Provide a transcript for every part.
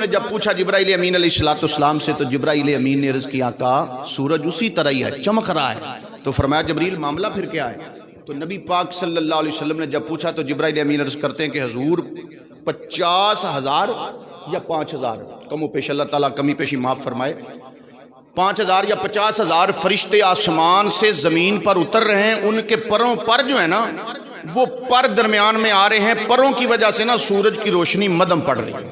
نے جب پوچھا جبرائیل امین علیہ السلام سے تو جبرائیل امین نے عرض کیا آقا سورج اسی طرح ہی ہے، چمک رہا ہے۔ تو فرمایا جبریل معاملہ پھر کیا ہے؟ تو نبی پاک صلی اللہ علیہ وسلم نے جب پوچھا تو جبرائیل امین عرض کرتے ہیں کہ حضور 50,000 یا 5,000، کم و پیش اللہ تعالیٰ کمی پیشی معاف فرمائے، 5,000 یا 50,000 فرشتے آسمان سے زمین پر اتر رہے ہیں، ان کے پروں پر جو ہے نا وہ پر درمیان میں آ رہے ہیں، پروں کی وجہ سے نا سورج کی روشنی مدھم پڑ رہی ہے۔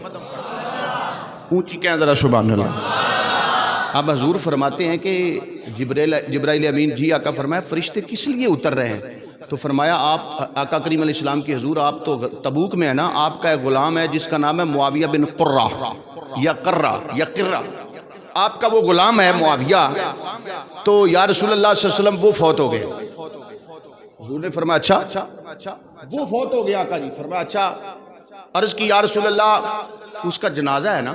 اونچی کہیں ذرا سبحان اللہ۔ اب حضور فرماتے ہیں کہ جبرائیل امین جی آقا فرمایا فرشتے کس لیے اتر رہے ہیں؟ تو فرمایا آپ آقا کریم علیہ السلام کی حضور آپ تو تبوک میں ہے نا، آپ کا ایک غلام ہے جس کا نام ہے معاویہ بن قرہ یا قرہ یا قرہ، آپ کا وہ غلام ہے معاویہ، تو یا رسول اللہ صلی اللہ علیہ وسلم وہ فوت ہو گئے۔ حضور نے فرمایا اچھا وہ فوت ہو گیا آقا جی؟ فرمایا اچھا۔ عرض کی یا رسول اللہ اس کا جنازہ ہے نا؟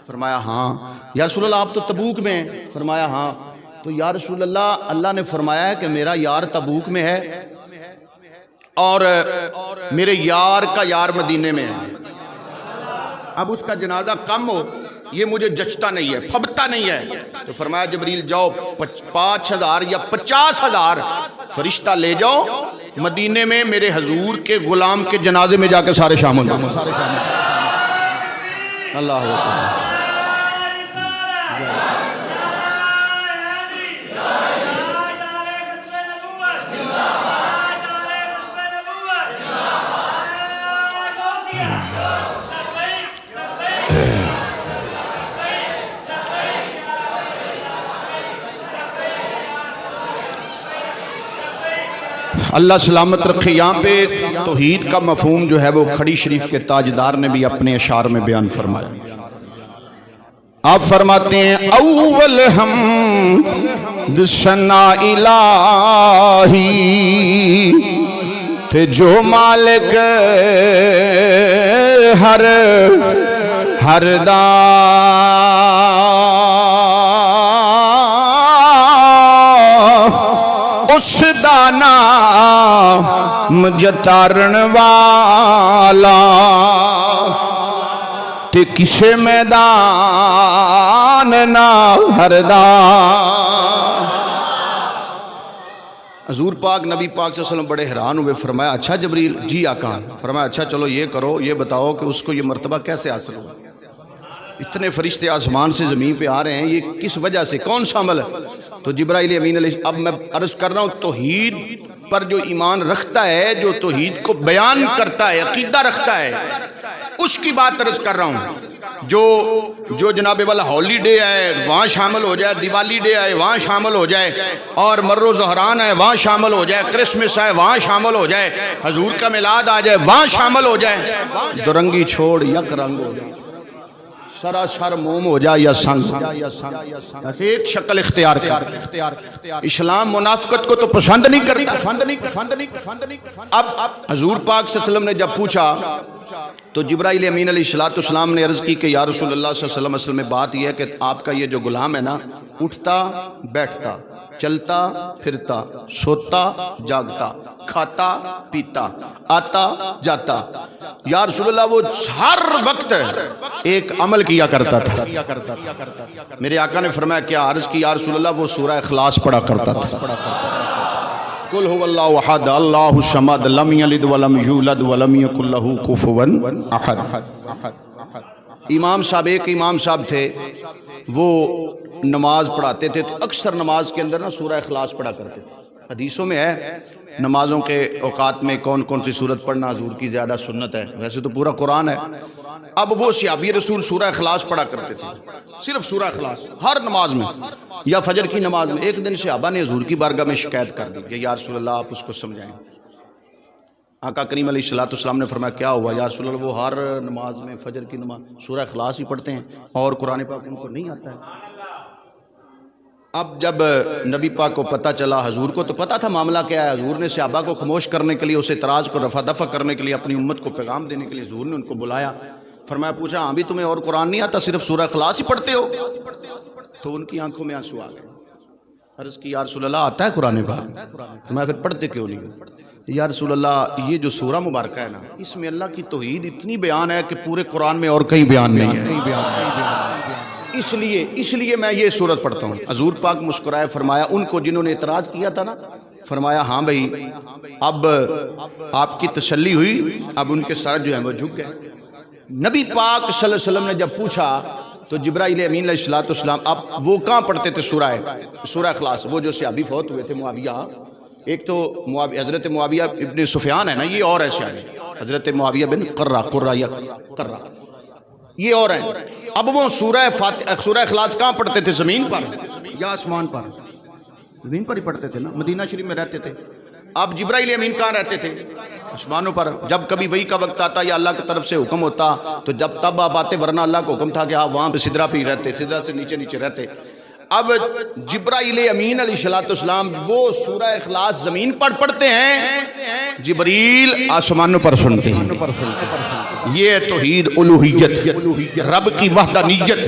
فرمایا ہاں۔ یا رسول اللہ آپ تو تبوک میں ہیں؟ فرمایا ہاں۔ تو یا رسول اللہ اللہ نے فرمایا ہے کہ میرا یار تبوک میں ہے اور میرے یار کا یار مدینے میں ہے، اب اس کا جنازہ کم ہو یہ مجھے جچتا نہیں ہے، پھبتا نہیں ہے۔ تو فرمایا جبریل جاؤ 5,000 یا 50,000 فرشتہ لے جاؤ مدینے میں، میرے حضور کے غلام کے جنازے میں جا کے سارے شامل ہوں۔ اللہ اکبر۔ اللہ سلامت رکھے۔ یہاں پہ توحید کا مفہوم جو ہے وہ کھڑی شریف کے تاجدار نے بھی اپنے اشعار میں بیان فرمایا۔ آپ فرماتے ہیں اول حمد ثنا الہی تھے جو مالک ہر داں، اس دا نام جتارن والا تے کسے میدان نہ ہردان۔ حضور پاک نبی پاک صلی اللہ علیہ وسلم بڑے حیران ہوئے، فرمایا اچھا جبریل جی آقا؟ فرمایا اچھا چلو یہ کرو، یہ بتاؤ کہ اس کو یہ مرتبہ کیسے حاصل ہوا؟ اتنے فرشتے آسمان سے زمین پہ آ رہے ہیں، یہ کس وجہ سے، کون سا عمل ہے؟ تو جبرائیل امین علیہ، اب میں عرض کر رہا ہوں توحید پر جو ایمان رکھتا ہے، جو توحید کو بیان کرتا ہے، عقیدہ رکھتا ہے، اس کی بات عرض کر رہا ہوں۔ جو جناب والا ہولی ڈے ہے وہاں شامل ہو جائے، دیوالی ڈے ہے وہاں شامل ہو جائے، اور مرو زہران ہے وہاں شامل ہو جائے، کرسمس ہے وہاں شامل ہو جائے، حضور کا میلاد آ جائے وہاں شامل ہو جائے، درنگی چھوڑ یک رنگ ہو جائے، سراسر موم ہو جائے یا سنگ، ایک شکل اختیار کر۔ اسلام منافقت کو تو پسند نہیں کرتا۔ اب حضور پاک صلی اللہ علیہ وسلم نے جب پوچھا تو جبرائیل امین علیہ السلام نے عرض کی کہ یا رسول اللہ صلی اللہ علیہ وسلم اصل میں بات یہ ہے کہ آپ کا یہ جو غلام ہے نا، اٹھتا بیٹھتا، چلتا پھرتا، سوتا جاگتا، کھاتا پیتا، آتا جاتا، یا رسول اللہ وہ ہر وقت ایک عمل کیا کرتا تھا۔ میرے آقا نے فرمایا کیا؟ عرض کی یا رسول اللہ وہ سورہ اخلاص پڑھا کرتا تھا، قل هو اللہ احد اللہ الصمد لم یلد ولم یولد ولم یکن لہ کفوا احد۔ امام صاحب، ایک امام صاحب تھے، وہ نماز پڑھاتے تھے تو اکثر نماز کے اندر نا سورہ اخلاص پڑھا کرتے تھے۔ حدیثوں میں ہے نمازوں کے اوقات میں کون کون سی سورت پڑھنا حضور کی زیادہ سنت ہے، ویسے تو پورا قرآن ہے۔ اب وہ صحابی رسول سورہ اخلاص پڑھا کرتے تھے، صرف سورہ اخلاص ہر نماز میں، یا فجر کی نماز میں۔ ایک دن صحابہ نے حضور کی بارگاہ میں شکایت کر دی کہ یا رسول اللہ آپ اس کو سمجھائیں۔ آقا کریم علیہ السلام نے فرمایا کیا ہوا؟ یا رسول اللہ وہ ہر نماز میں فجر کی نماز سورہ اخلاص ہی پڑھتے ہیں اور قرآن پاک ان کو نہیں آتا ہے۔ اب جب نبی پاک کو پتہ چلا، حضور کو تو پتہ تھا معاملہ کیا ہے، حضور نے صحابہ کو خاموش کرنے کے لیے، اس اعتراض کو رفع دفع کرنے کے لیے، اپنی امت کو پیغام دینے کے لیے حضور نے ان کو بلایا۔ فرمایا پوچھا ہاں بھی تمہیں اور قرآن نہیں آتا، صرف سورہ اخلاص ہی پڑھتے ہو؟ تو ان کی آنکھوں میں آنسو آ گئے۔ عرض کی یا رسول اللہ آتا ہے قرآن پاک، میں پھر پڑھتے کیوں نہیں؟ یا رسول اللہ یہ جو سورہ مبارکہ ہے نا اس میں اللہ کی توحید اتنی بیان ہے کہ پورے قرآن میں اور کہیں بیان نہیں ہے، اس لیے میں یہ سورت پڑھتا ہوں۔ حضور پاک مسکرائے، فرمایا ان کو جنہوں نے اعتراض کیا تھا نا، فرمایا ہاں بھائی اب آپ کی تسلی ہوئی، اب ان کے سر جو ہیں وہ جھک گئے۔ نبی پاک صلی اللہ علیہ وسلم نے جب پوچھا تو جبرائیل امین علیہ السلام اب وہ کہاں پڑھتے تھے سورہ اخلاص؟ وہ جو صحابی فوت ہوئے تھے معاویہ، ایک تو حضرت معاویہ ابن سفیان ہے نا، یہ اور ہے صحابی، حضرت معاویہ بن قرہ یہ اور ہیں۔ اب وہ سورہ اخلاص کہاں پڑھتے تھے؟ زمین پر یا آسمان پر؟ زمین پر ہی پڑھتے تھے نا، مدینہ شریف میں رہتے تھے۔ اب جبرائیل امین کہاں رہتے تھے؟ آسمانوں پر۔ جب کبھی وہی کا وقت آتا یا اللہ کی طرف سے حکم ہوتا تو جب تب آپ آتے، ورنہ اللہ کو حکم تھا کہ آپ وہاں پہ سدرہ پہ ہی رہتے، سدرہ سے نیچے رہتے۔ اب جبرائیل امین علیہ السلام وہ سورہ اخلاص زمین پر پڑھتے ہیں، جبریل آسمانوں پر سنتے ہیں۔ یہ توحید الوہیت، رب کی وحدانیت۔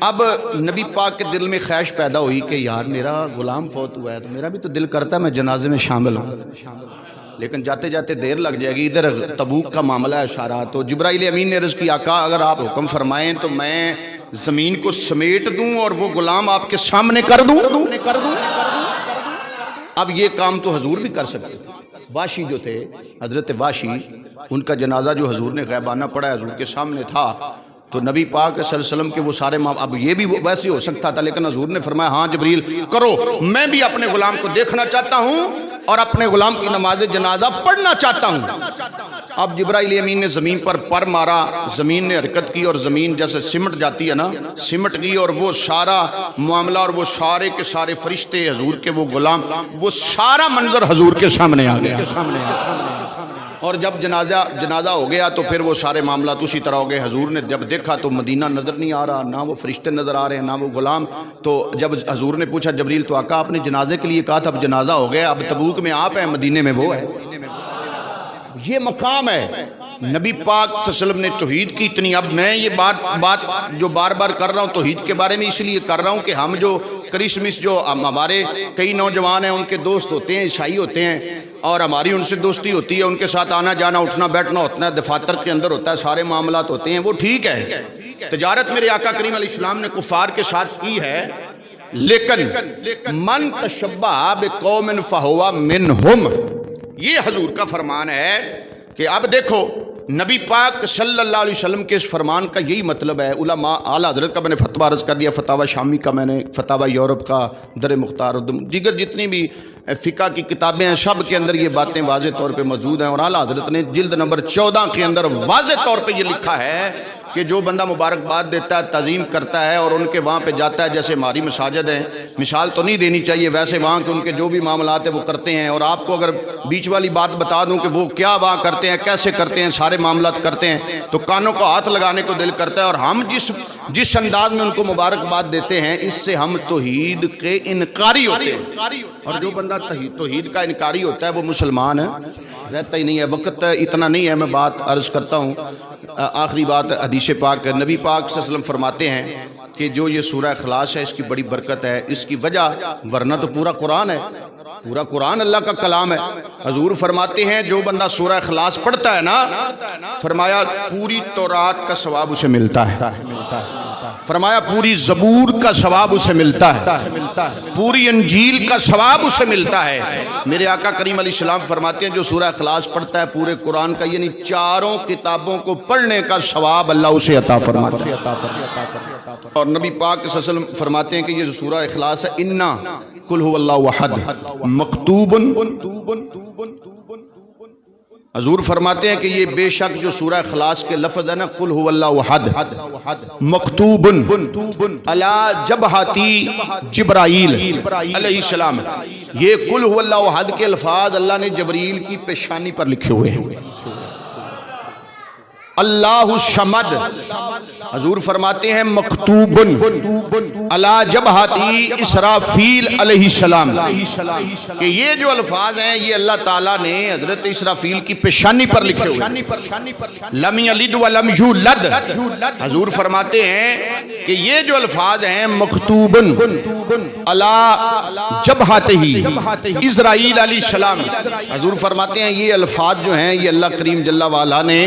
اب نبی پاک کے دل میں خواہش پیدا ہوئی کہ یار میرا غلام فوت ہوا ہے تو میرا بھی تو دل کرتا ہے میں جنازے میں شامل ہوں، لیکن جاتے جاتے دیر لگ جائے گی، ادھر تبوک کا معاملہ ہے سارا۔ تو جبرائیل امین نے عرض کی آقا اگر آپ حکم فرمائیں تو میں زمین کو سمیٹ دوں اور وہ غلام آپ کے سامنے کر دوں۔ اب یہ کام تو حضور بھی کر سکتے تھے۔ واشی جو تھے، حضرت واشی، ان کا جنازہ جو حضور نے غیبانہ پڑھا حضور کے سامنے تھا، تو نبی پاک صلی اللہ علیہ وسلم کے وہ سارے اب یہ بھی ویسے ہو سکتا تھا، لیکن حضور نے فرمایا ہاں جبریل کرو، میں بھی اپنے غلام کو دیکھنا چاہتا ہوں اور اپنے غلام کی نماز جنازہ پڑھنا چاہتا ہوں۔ اب جبرائیل امین نے زمین پر پر مارا، زمین نے حرکت کی اور زمین جیسے سمٹ جاتی ہے نا، سمٹ گئی، اور وہ سارا معاملہ اور وہ سارے کے سارے فرشتے، حضور کے وہ غلام، وہ سارا منظر حضور کے سامنے آ گیا۔ اور جب جنازہ ہو گیا تو پھر وہ سارے معاملات اسی طرح ہو گئے۔ حضور نے جب دیکھا تو مدینہ نظر نہیں آ رہا، نہ وہ فرشتے نظر آ رہے ہیں، نہ وہ غلام۔ تو جب حضور نے پوچھا جبریل تو آقا آپ نے جنازے کے لیے کہا تھا، اب جنازہ ہو گیا، اب تبوک میں آپ ہیں، مدینے میں وہ ہے۔ یہ مقام ہے نبی پاک صلی اللہ علیہ وسلم نے توحید کی اتنی۔ اب میں یہ بات جو بار بار کر رہا ہوں توحید کے بارے میں اس لیے کر رہا ہوں کہ ہم جو کرسمس جو ہمارے کئی نوجوان ہیں ان کے دوست ہوتے ہیں، عیسائی ہوتے ہیں، اور ہماری ان سے دوستی ہوتی ہے، ان کے ساتھ آنا جانا اٹھنا بیٹھنا ہوتا ہے، دفاتر کے اندر ہوتا ہے، سارے معاملات ہوتے ہیں، وہ ٹھیک ہے، تجارت میرے آقا کریم علیہ السلام نے کفار کے ساتھ کی ہے، لیکن من تشبہ بقوم فہو منہم، یہ حضور کا فرمان ہے کہ اب دیکھو نبی پاک صلی اللہ علیہ وسلم کے اس فرمان کا یہی مطلب ہے۔ علماء اعلیٰ حضرت کا میں نے فتویٰ عرض کر دیا، فتاوی شامی کا میں نے، فتاوی یورپ کا، در مختار دیگر جتنی بھی فقہ کی کتابیں ہیں سب کے اندر یہ باتیں واضح طور پہ موجود ہیں، اور اعلیٰ حضرت نے جلد نمبر 14 کے اندر واضح طور پہ یہ لکھا ہے کہ جو بندہ مبارکباد دیتا ہے، تعظیم کرتا ہے اور ان کے وہاں پہ جاتا ہے، جیسے ہماری مساجد ہیں، مثال تو نہیں دینی چاہیے، ویسے وہاں کے ان کے جو بھی معاملات ہیں وہ کرتے ہیں، اور آپ کو اگر بیچ والی بات بتا دوں کہ وہ کیا وہاں کرتے ہیں، کیسے کرتے ہیں، سارے معاملات کرتے ہیں، تو کانوں کو ہاتھ لگانے کو دل کرتا ہے۔ اور ہم جس انداز میں ان کو مبارکباد دیتے ہیں، اس سے ہم توحید کے انکاری ہوتے ہیں، اور جو بندہ توحید کا انکاری ہوتا ہے وہ مسلمان ہے رہتا ہی نہیں ہے۔ وقت اتنا نہیں ہے، میں بات عرض کرتا ہوں، آخری بات حدیث پاک، نبی پاک صلی اللہ علیہ وسلم فرماتے ہیں کہ جو یہ سورہ اخلاص ہے اس کی بڑی برکت ہے، اس کی وجہ، ورنہ تو پورا قرآن ہے، پورا قرآن اللہ کا کلام ہے۔ حضور فرماتے ہیں جو بندہ سورہ اخلاص پڑھتا ہے نا، فرمایا پوری تورات کا ثواب اسے ملتا ہے، فرمایا پوری زبور کا ثواب اسے ملتا ہے، پوری انجیل کا ثواب اسے ملتا ہے۔ میرے آقا کریم علیہ السلام فرماتے ہیں جو سورہ اخلاص پڑھتا ہے پورے قرآن کا، یعنی چاروں کتابوں کو پڑھنے کا ثواب اللہ اسے عطا فرماتا ہے۔ اور نبی پاک صلی اللہ علیہ وسلم فرماتے ہیں کہ یہ جو سورہ اخلاص ہے، انا قل هو اللہ احد مکتوب، حضور فرماتے ہیں کہ یہ بے شک جو سورہ اخلاص کے لفظ ہے نا، قل هو اللہ احد مکتوب علی جبہتی جبرائیل علیہ السلام، یہ قل هو اللہ احد کے الفاظ اللہ نے جبریل کی پیشانی پر لکھے ہوئے ہیں۔ اللہ الصمد، حضور فرماتے ہیں مکتوب علی جبہتی اسرافیل علیہ السلام، کہ یہ جو الفاظ ہیں یہ اللہ تعالیٰ نے حضرت اسرافیل کی پیشانی پر لکھے ہوئے ہیں۔ لم یلد ولم یولد، حضور فرماتے ہیں کہ یہ جو الفاظ ہیں مکتوبن علی جبہتہ اسرائیل علیہ السلام، حضور فرماتے ہیں یہ الفاظ جو ہیں یہ اللہ کریم جل وعلا نے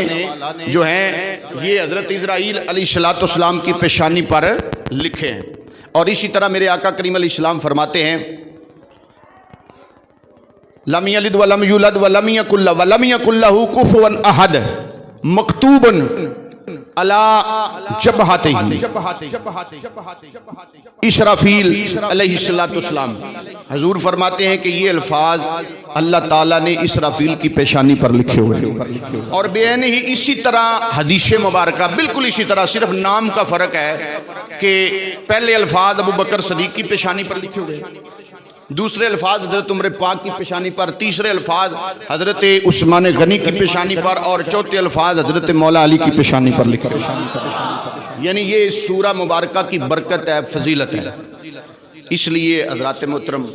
جو ہیں یہ حضرت اسرائیل علیہ السلام کی پیشانی پر لکھے ہیں۔ اور اسی طرح میرے آقا کریم علیہ السلام فرماتے ہیں لم یلد ولم یولد ولم یکن لہ کفوا احد مکتوب علی جبہتہ اسرافیل علیہ السلام۔ حضور فرماتے ہیں کہ یہ الفاظ اللہ تعالیٰ نے اسرافیل کی پیشانی پر لکھے ہوئے ہیں۔ اور بین ہی اسی طرح حدیث مبارکہ بالکل اسی طرح، صرف نام کا فرق ہے کہ پہلے الفاظ ابو بکر صدیق کی پیشانی پر لکھے ہوئے ہیں، دوسرے الفاظ حضرت عمر پاک کی پیشانی پر، تیسرے الفاظ حضرت عثمان غنی کی پیشانی پر، اور چوتھے الفاظ حضرت مولا علی کی پیشانی پر لکھے ہوئے۔ یعنی یہ سورہ مبارکہ کی برکت ہے، فضیلت ہے۔ اس لیے حضرات محترم